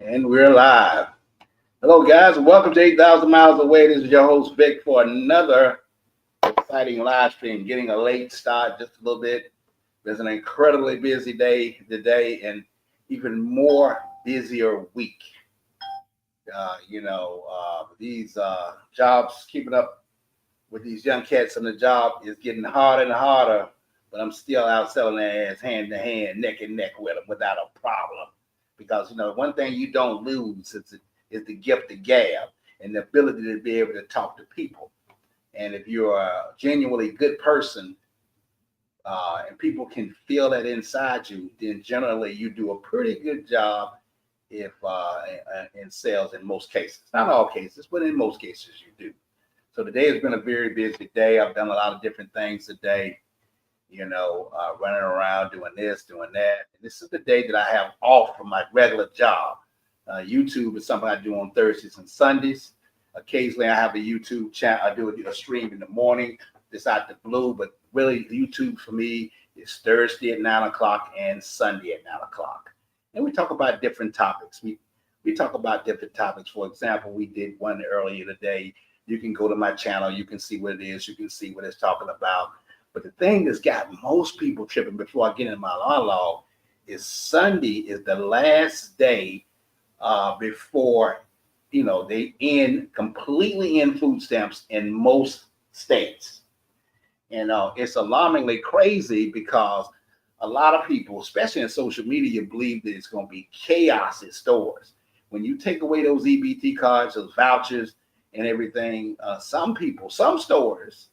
And we're live. Hello, guys, and welcome to 8,000 Miles Away. This is your host, Vic, for another exciting live stream. Getting a late start just a little bit. There's an incredibly busy day today and even more busier week. These jobs, keeping up with these young cats on the job is getting harder and harder, but I'm still out selling their ass hand to hand, neck and neck with them without a problem. Because, one thing you don't lose is the gift of gab and the ability to be able to talk to people. And if you're a genuinely good person and people can feel that inside you, then generally you do a pretty good job if in sales in most cases. Not all cases, but in most cases you do. So today has been a very busy day. I've done a lot of different things today, running around doing this, doing that. And this is the day that I have off from my regular job. YouTube is something I do on Thursdays and Sundays. Occasionally I have a YouTube channel. I do a stream in the morning. It's out the blue, but really YouTube for me is Thursday at 9 o'clock and Sunday at 9 o'clock. And we talk about different topics. We talk about different topics. For example, we did one earlier today. You can go to my channel. You can see what it is. You can see what it's talking about. But the thing that's got most people tripping before I get into my monologue is Sunday is the last day before, they completely end food stamps in most states. And it's alarmingly crazy because a lot of people, especially in social media, believe that it's going to be chaos at stores. When you take away those EBT cards, those vouchers and everything, some stores,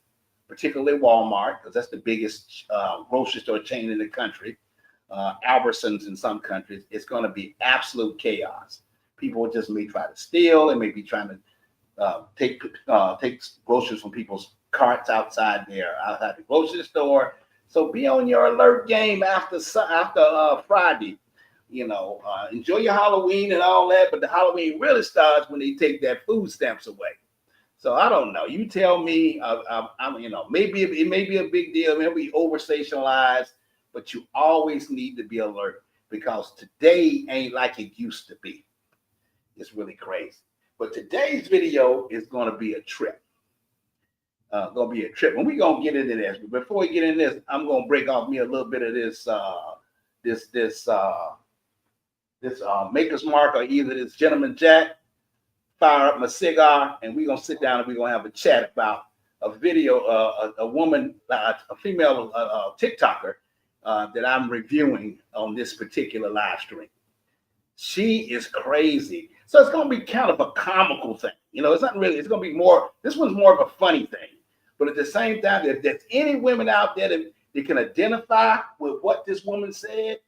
particularly Walmart, because that's the biggest grocery store chain in the country, Albertsons in some countries, it's going to be absolute chaos. People just may try to steal and maybe trying to take groceries from people's carts outside the grocery store. So be on your alert game after Friday. Enjoy your Halloween and all that, but the Halloween really starts when they take that food stamps away. So I don't know. You tell me. Maybe it may be a big deal. Maybe over sensationalized, but you always need to be alert because today ain't like it used to be. It's really crazy. But today's video is going to be a trip. And we're going to get into this. But before we get into this, I'm going to break off me a little bit of this Maker's Mark or either this Gentleman Jack. Fire up my cigar, and we're going to sit down and we're going to have a chat about a video, a woman, a female TikToker that I'm reviewing on this particular live stream. She is crazy. So it's going to be kind of a comical thing. It's not really, it's going to be more, this one's more of a funny thing. But at the same time, if there's any women out there that can identify with what this woman said,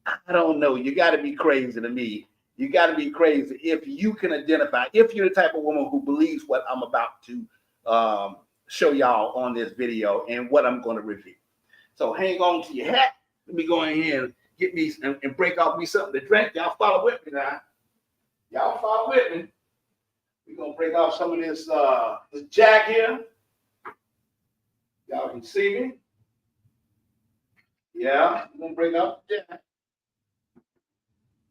I don't know. You got to be crazy to me. You got to be crazy if you can identify, if you're the type of woman who believes what I'm about to show y'all on this video and what I'm going to review. So hang on to your hat. Let me go in here and get me and break off me something to drink. Y'all follow with me now. Y'all follow with me. We're going to break off some of this Jack here. Y'all can see me. Yeah, we're going to break off the Jack.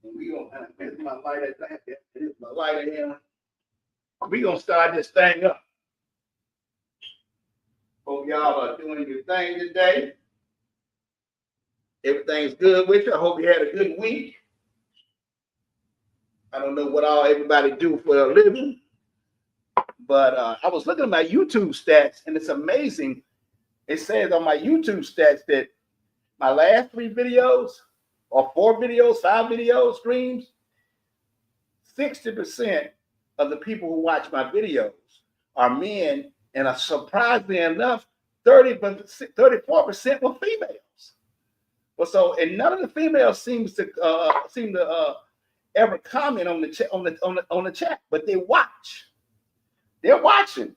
And we gonna here's my lighter. Here's my lighter here. We gonna start this thing up. Hope y'all are doing your thing today. Everything's good with you. I hope you had a good week. I don't know what everybody do for a living, but I was looking at my YouTube stats, and it's amazing. It says on my YouTube stats that my last 3 videos, or 4 videos, 5 videos, streams, 60% of the people who watch my videos are men, and surprisingly enough, 34% were females. Well, so and none of the females seem to ever comment on the chat, but they watch. They're watching.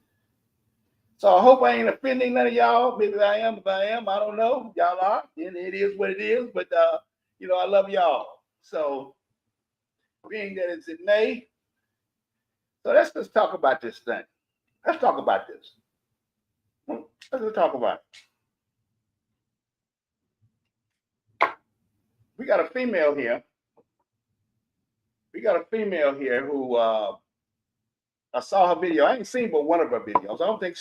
So I hope I ain't offending none of y'all. Maybe I am. If I am, I don't know. Y'all are. And it is what it is. But I love y'all. So being that it's in May, so let's just talk about this thing. Let's talk about this. Let's just talk about it. We got a female here got a female here who I saw her video. I ain't seen but one of her videos. I don't think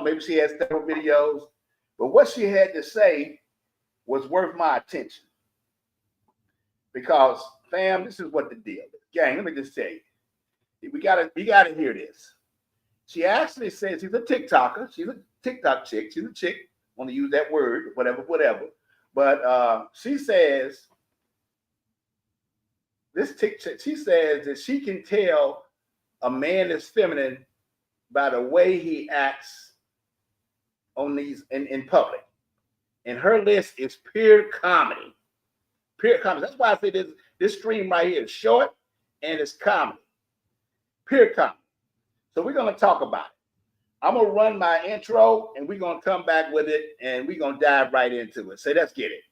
maybe she has several videos, but what she had to say was worth my attention. Because, fam, this is what the deal is. Gang, let me just tell you. We gotta hear this. She actually says she's a TikToker. She's a TikTok chick. She's a chick. Want to use that word, whatever. But she says she says that she can tell a man is feminine by the way he acts on these in public. And her list is pure comedy. Pure comedy. That's why I say this stream right here is short and it's comedy. Pure comedy. So we're gonna talk about it. I'm gonna run my intro and we're gonna come back with it and we're gonna dive right into it. So let's get it.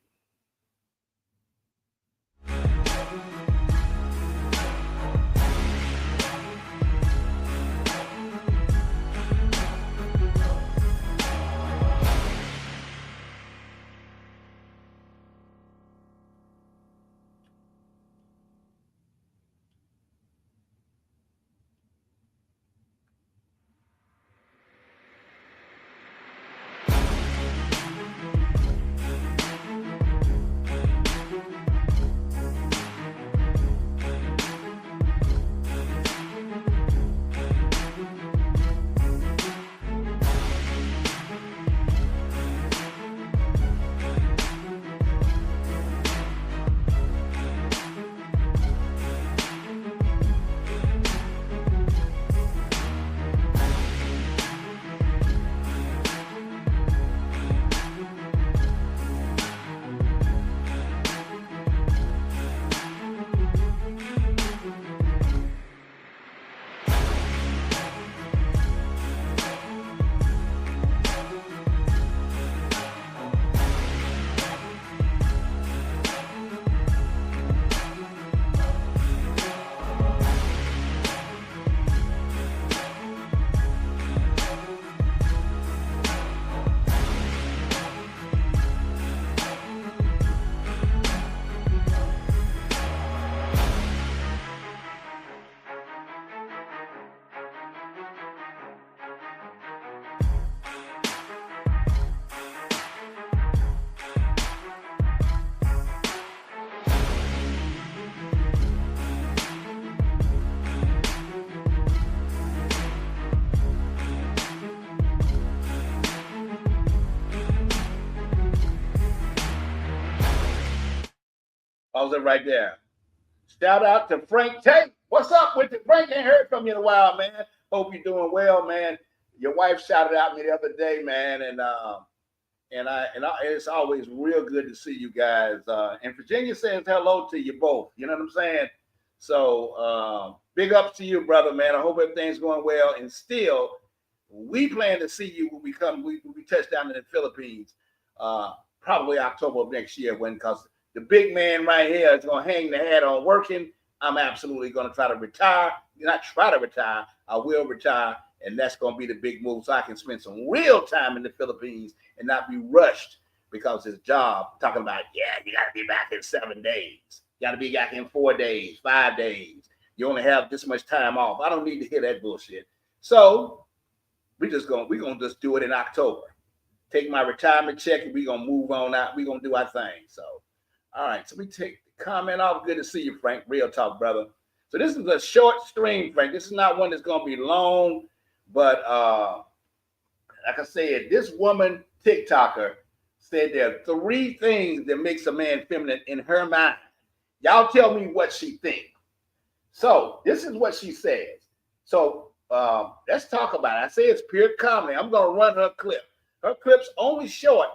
Pause it right there. Shout out to Frank Tate. What's up with it? Frank? Ain't heard from you in a while, man. Hope you're doing well, man. Your wife shouted out me the other day, man, and it's always real good to see you guys. And Virginia says hello to you both. You know what I'm saying? So big ups to you, brother, man. I hope everything's going well. And still, we plan to see you when we touch down in the Philippines, probably October of next year, because the big man right here is going to hang the hat on working. I'm absolutely going to try to retire. Not try to retire. I will retire. And that's going to be the big move so I can spend some real time in the Philippines and not be rushed because his job talking about, yeah, you got to be back in 7 days. You got to be back in 4 days, 5 days. You only have this much time off. I don't need to hear that bullshit. So we're going to just do it in October. Take my retirement check and we're going to move on out. We're going to do our thing. So, all right. So we take the comment off. Good to see you, Frank. Real talk, brother. So this is a short stream, Frank. This is not one that's going to be long. But like I said, this woman, TikToker, said there are 3 things that makes a man feminine in her mind. Y'all tell me what she thinks. So this is what she says. So let's talk about it. I say it's pure comedy. I'm going to run her clip. Her clip's only short.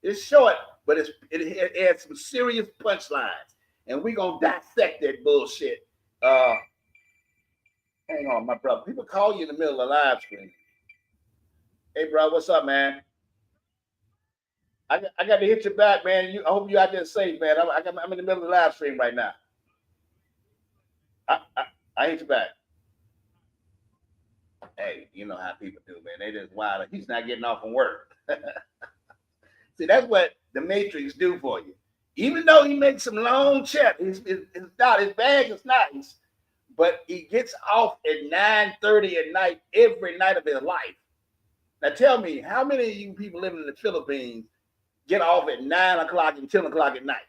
It's short, but it adds some serious punchlines. And we're going to dissect that bullshit. Hang on, my brother. People call you in the middle of the live stream. Hey, bro, what's up, man? I got to hit you back, man. I hope you out there safe, man. I'm in the middle of the live stream right now. I hit you back. Hey, you know how people do, man. They just wild. He's not getting off from work. See, that's what the Matrix do for you. Even though he makes some long check, his bag is nice. but he gets off at 9:30 at night every night of his life. Now tell me, how many of you people living in the Philippines get off at 9 o'clock and 10 o'clock at night?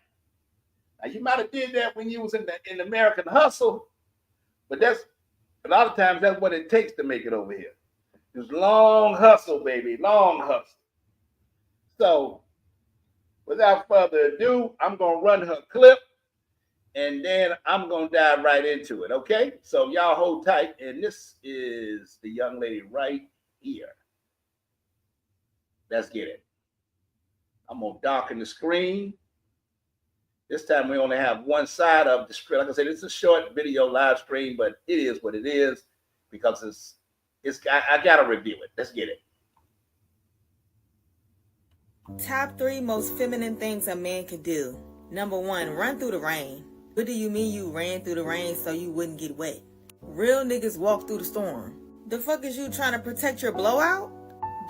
Now you might have did that when you was in the American hustle, but that's a lot of times that's what it takes to make it over here. It's long hustle, baby, long hustle. So without further ado, I'm gonna run her clip and then I'm gonna dive right into it. Okay, so y'all hold tight, and this is the young lady right here. Let's get it. I'm gonna darken the screen. This time we only have one side of the screen. Like I said, it's a short video live stream, but it is what it is because I gotta review it. Let's get it. Top 3 most feminine things a man could do. Number 1, run through the rain. What do you mean you ran through the rain so you wouldn't get wet? Real niggas walk through the storm. The fuck is you trying to protect your blowout?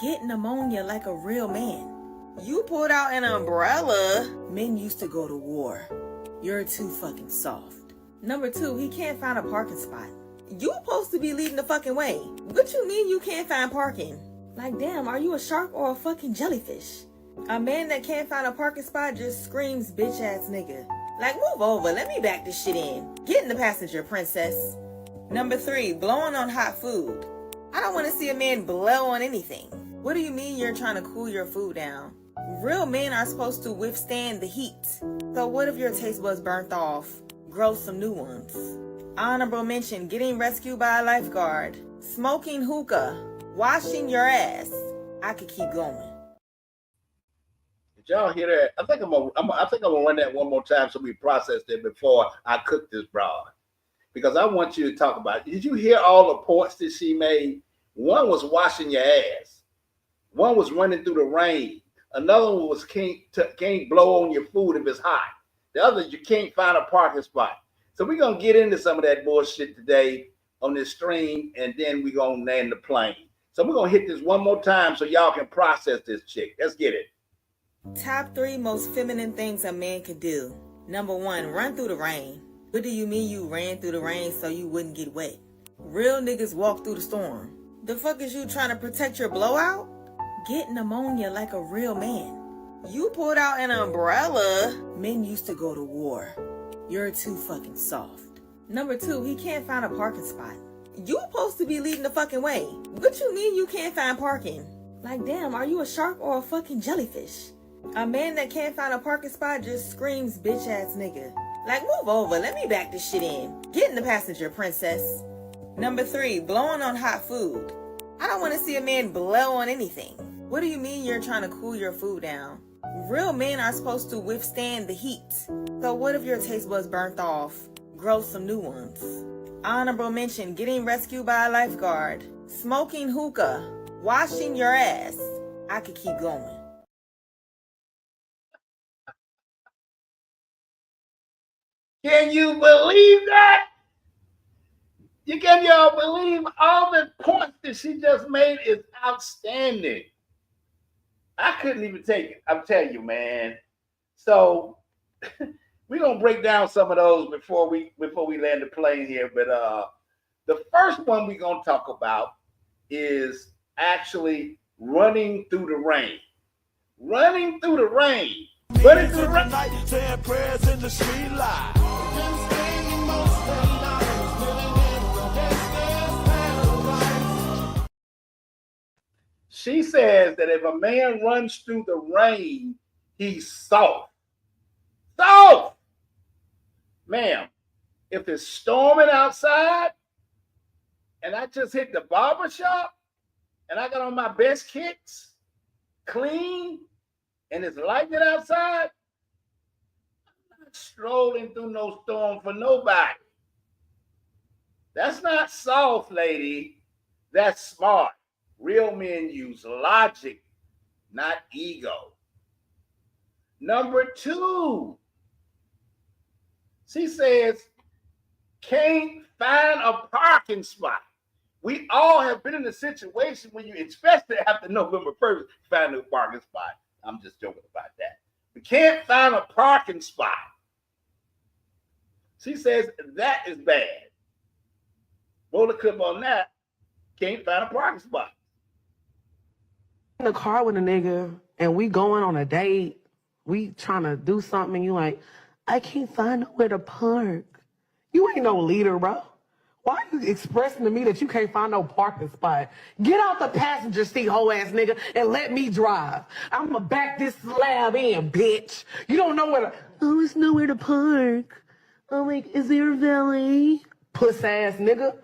Get pneumonia like a real man. You pulled out an umbrella. Men used to go to war. You're too fucking soft. Number 2, he can't find a parking spot. You supposed to be leading the fucking way. What you mean you can't find parking? Like, damn, are you a shark or a fucking jellyfish? A man that can't find a parking spot just screams bitch ass nigga. Like, move over, let me back this shit in. Get in the passenger, princess. Number 3, blowing on hot food. I don't want to see a man blow on anything. What do you mean you're trying to cool your food down? Real men are supposed to withstand the heat. So what if your taste buds burnt off? Grow some new ones. Honorable mention, getting rescued by a lifeguard. Smoking hookah. Washing your ass. I could keep going. Did y'all hear that? I think I'm gonna run that one more time so we process it before I cook this broad. Because I want you to talk about it. Did you hear all the points that she made? One was washing your ass. One was running through the rain. Another one was can't blow on your food if it's hot. The other, you can't find a parking spot. So we're going to get into some of that bullshit today on this stream, and then we're going to land the plane. So we're going to hit this one more time so y'all can process this chick. Let's get it. Top 3 most feminine things a man could do. Number 1, run through the rain. What do you mean you ran through the rain so you wouldn't get wet? Real niggas walk through the storm. The fuck is you trying to protect your blowout? Get pneumonia like a real man. You pulled out an umbrella. Men used to go to war. You're too fucking soft. Number 2, he can't find a parking spot. You supposed to be leading the fucking way. What you mean you can't find parking? Like, damn, are you a shark or a fucking jellyfish? A man that can't find a parking spot just screams bitch ass nigga. Like, move over, let me back this shit in. Get in the passenger, princess. Number 3, blowing on hot food. I don't want to see a man blow on anything. What do you mean you're trying to cool your food down? Real men are supposed to withstand the heat. So what if your taste buds burnt off? Grow some new ones. Honorable mention, getting rescued by a lifeguard. Smoking hookah. Washing your ass. I could keep going. Can you believe that? Can y'all believe all the points that she just made is outstanding? I couldn't even take it. I'm telling you, man. So we're gonna break down some of those before we land the plane here. But the first one we're gonna talk about is actually running through the rain. Running through the rain. Running through the rain. Saying prayers in the street light. She says that if a man runs through the rain, he's soft. Soft! Ma'am, if it's storming outside and I just hit the barber shop and I got on my best kicks, clean, and it's lightning outside, I'm not strolling through no storm for nobody. That's not soft, lady. That's smart. Real men use logic, not ego. Number 2, she says, can't find a parking spot. We all have been in a situation when you, especially after November 1st, find a parking spot. I'm just joking about that. We can't find a parking spot. She says that is bad. Roll the clip on that. Can't find a parking spot. In the car with a nigga and we going on a date, we trying to do something, and you like, I can't find nowhere to park. You ain't no leader, bro. Why are you expressing to me that you can't find no parking spot? Get out the passenger seat, hoe ass nigga, and let me drive. I'ma back this slab in, bitch. You don't know where to. Oh, it's nowhere to park. Oh, like, is there a valet? Puss ass nigga.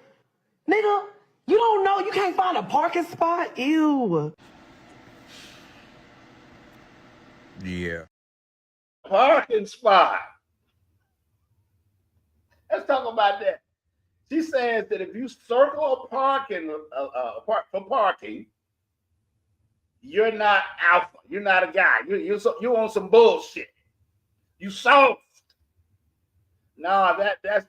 Nigga, you don't know you can't find a parking spot? Ew. Yeah. Parking spot. Let's talk about that. She says that if you circle a parking for parking, you're not alpha. You're not a guy. You on some bullshit. You soft. No, that's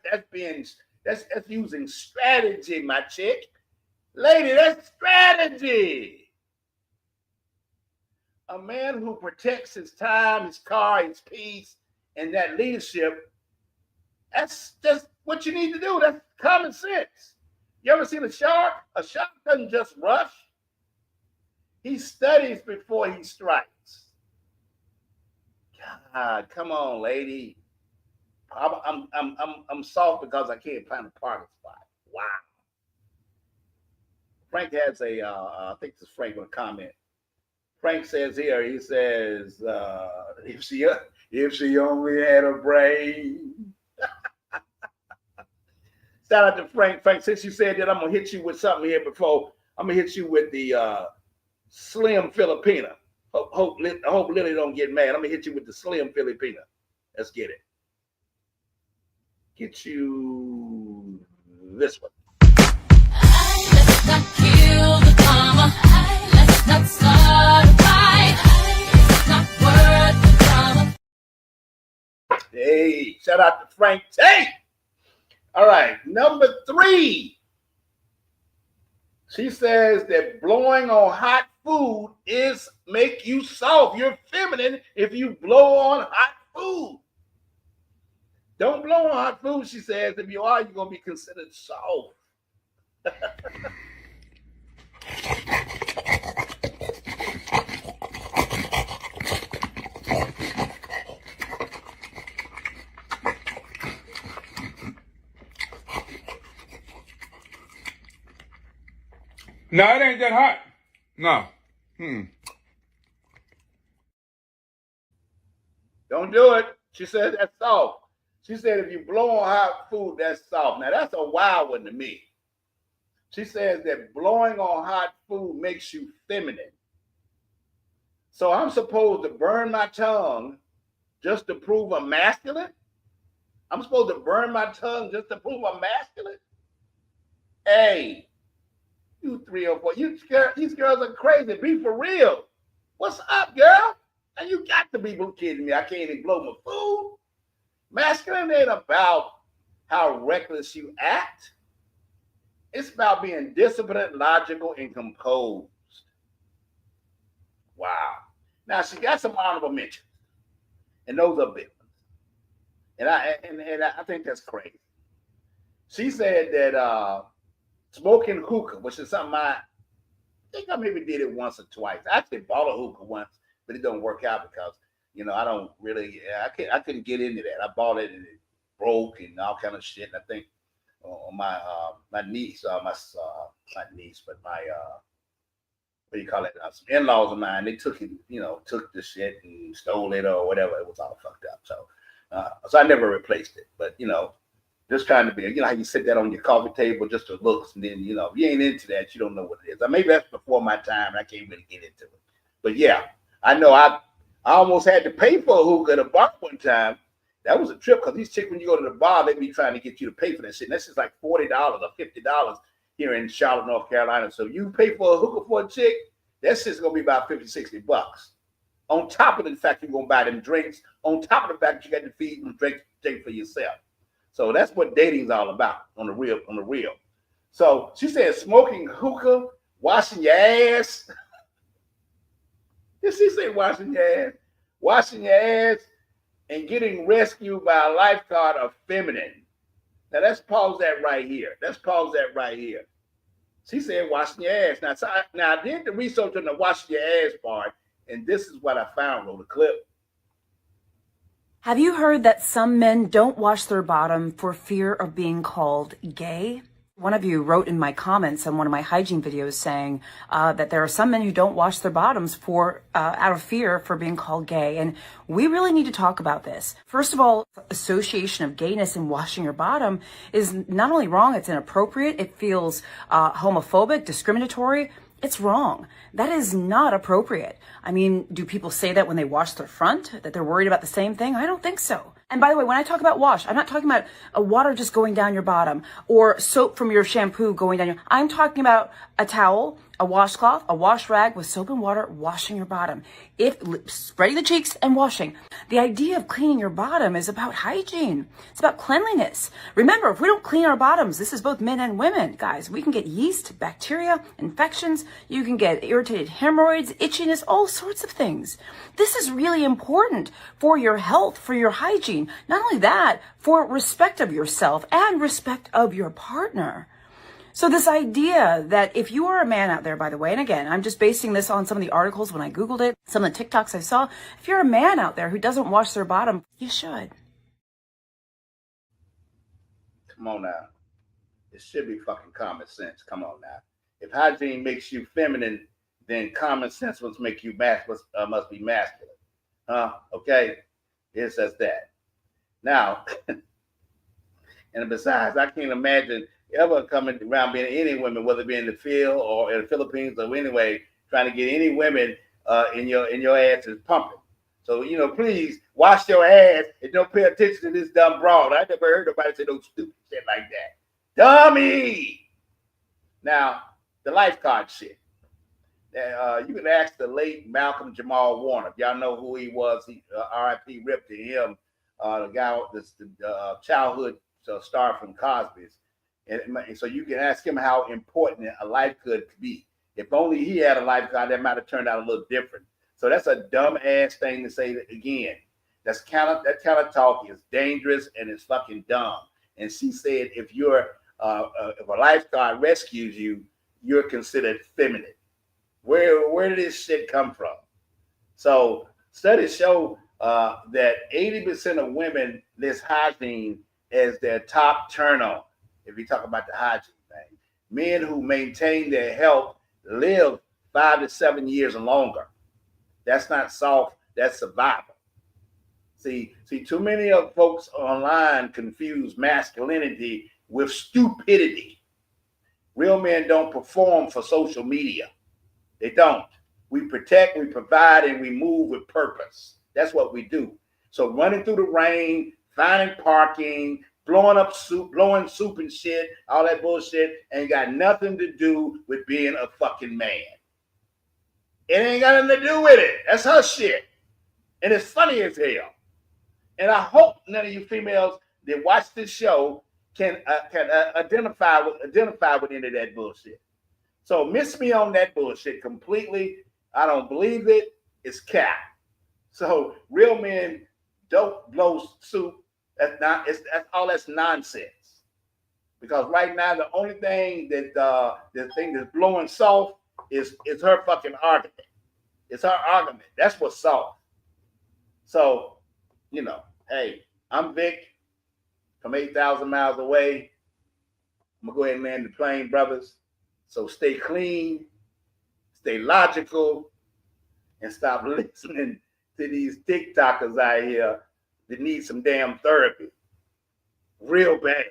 using strategy, my chick. Lady, that's strategy. A man who protects his time, his car, his peace, and that leadership, that's just what you need to do. That's common sense. You ever seen a shark? A shark doesn't just rush. He studies before he strikes. God, come on, lady. I'm soft because I can't find a parking spot. Wow. Frank has I think this is Frank with a comment. Frank says here, he says, if she only had a brain. Shout out to Frank. Frank, since you said that, I'm gonna hit you with something here before. I'm gonna hit you with the Slim Filipina. Hope Lily don't get mad. I'm gonna hit you with the Slim Filipina. Let's get it. Get you this one. Let's not kill the drama. Let's not start a fight. It's not worth the drama. Hey, shout out to Frank Tate. All right, number 3. She says that blowing on hot food is make you soft. You're feminine if you blow on hot food. Don't blow on hot food, she says. If you are, you're going to be considered soft. No, it ain't that hot. No. Don't do it. She said that's soft. She said if you blow on hot food, that's soft. Now, that's a wild one to me. She says that blowing on hot food makes you feminine. So I'm supposed to burn my tongue just to prove I'm masculine? I'm supposed to burn my tongue just to prove I'm masculine? Hey, you 3 or 4, these girls are crazy. Be for real. What's up, girl? And you got to be kidding me. I can't even blow my food. Masculine ain't about how reckless you act. It's about being disciplined, logical, and composed. Wow. Now, she got some honorable mentions, and those are big ones. And I think that's crazy. She said that smoking hookah, which is something I think I maybe did it once or twice. I actually bought a hookah once, but it don't work out because, I don't really, I couldn't get into that. I bought it and it broke and all kind of shit. And I think my niece, not niece, but my, what do you call it? Some in-laws of mine, they took it, took the shit and stole it or whatever. It was all fucked up. So I never replaced it. But, just trying to be, how you sit that on your coffee table just to looks, and then, if you ain't into that, you don't know what it is. Maybe that's before my time, and I can't really get into it. But yeah, I know I almost had to pay for a hookah at a bar one time. That was a trip because these chicks, when you go to the bar, they be trying to get you to pay for that shit. And that's just like $40 or $50 here in Charlotte, North Carolina. So you pay for a hookah for a chick, that shit's gonna be about $50-$60. On top of the fact you're gonna buy them drinks, on top of the fact you got to feed and drink for yourself. So that's what dating's all about on the real. So she said smoking hookah, washing your ass. Did she say washing your ass? Washing your ass and getting rescued by a lifeguard are feminine. Now let's pause that right here. Let's pause that right here. She said washing your ass. Now I did the research on the washing your ass part, and this is what I found. Roll the clip. Have you heard that some men don't wash their bottom for fear of being called gay? One of you wrote in my comments on one of my hygiene videos saying that there are some men who don't wash their bottoms for out of fear for being called gay. And we really need to talk about this. First of all, association of gayness and washing your bottom is not only wrong, it's inappropriate. It feels homophobic, discriminatory. It's wrong. That is not appropriate. I mean, do people say that when they wash their front, that they're worried about the same thing? I don't think so. And by the way, when I talk about wash, I'm not talking about water just going down your bottom or soap from your shampoo going down your, I'm talking about a towel, a washcloth, a wash rag with soap and water washing your bottom. Spreading the cheeks and washing. The idea of cleaning your bottom is about hygiene. It's about cleanliness. Remember, if we don't clean our bottoms, this is both men and women, guys, we can get yeast, bacteria, infections. You can get irritated hemorrhoids, itchiness, all sorts of things. This is really important for your health, for your hygiene. Not only that, for respect of yourself and respect of your partner. So this idea that if you are a man out there, by the way, and again, I'm just basing this on some of the articles when I Googled it, some of the TikToks I saw, if you're a man out there who doesn't wash their bottom, you should. Come on now. It should be fucking common sense. Come on now. If hygiene makes you feminine, then common sense must make you must be masculine. Okay? It says that. Now, and besides, I can't imagine ever coming around being any women, whether it be in the field or in the Philippines or anyway, trying to get any women in your ass is pumping. So, please wash your ass and don't pay attention to this dumb broad. I never heard nobody say no stupid shit like that. Dummy! Now, the lifeguard shit. You can ask the late Malcolm Jamal Warner. If y'all know who he was, he R.I.P. ripped to him, the guy, the childhood star from Cosby's. And so you can ask him how important a lifeguard could be. If only he had a lifeguard, that might have turned out a little different. So that's a dumb ass thing to say again. That kind of talk is dangerous and it's fucking dumb. And she said if if a lifeguard rescues you, you're considered feminine. Where did this shit come from? So studies show that 80% of women list hygiene as their top turn on. If you talk about the hygiene thing, men who maintain their health live 5 to 7 years and longer. That's not soft, that's survival. See, too many of folks online confuse masculinity with stupidity. Real men don't perform for social media. They don't. We protect, we provide, and we move with purpose. That's what we do. So running through the rain, finding parking, blowing soup and shit, all that bullshit ain't got nothing to do with being a fucking man. It ain't got nothing to do with it. That's her shit. And it's funny as hell. And I hope none of you females that watch this show can identify with any of that bullshit. So miss me on that bullshit completely. I don't believe it. It's cap. So real men don't blow soup. That's nonsense. Because right now the only thing that the thing that's blowing soft is her fucking argument. It's her argument. That's what's soft. So, hey, I'm Vic from 8,000 miles away. I'm gonna go ahead and land the plane, brothers. So stay clean, stay logical, and stop listening to these TikTokers out here that need some damn therapy. Real bad.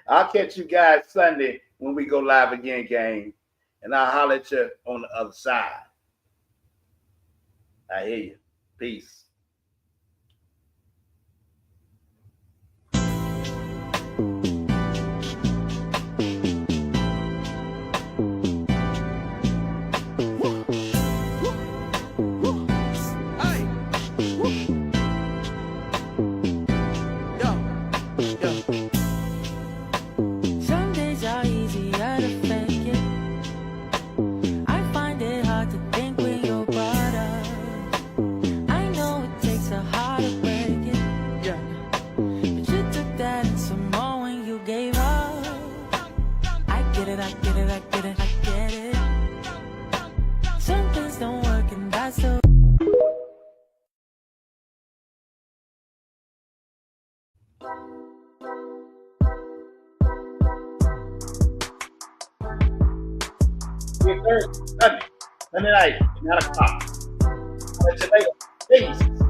I'll catch you guys Sunday when we go live again, gang. And I'll holler at you on the other side. I hear you. Peace. Some days are easier to fake it. I find it hard to think when you're brought up. I know it takes a heart to break it. But you took that Sunday night, 9 o'clock. I'll let you later. Peace.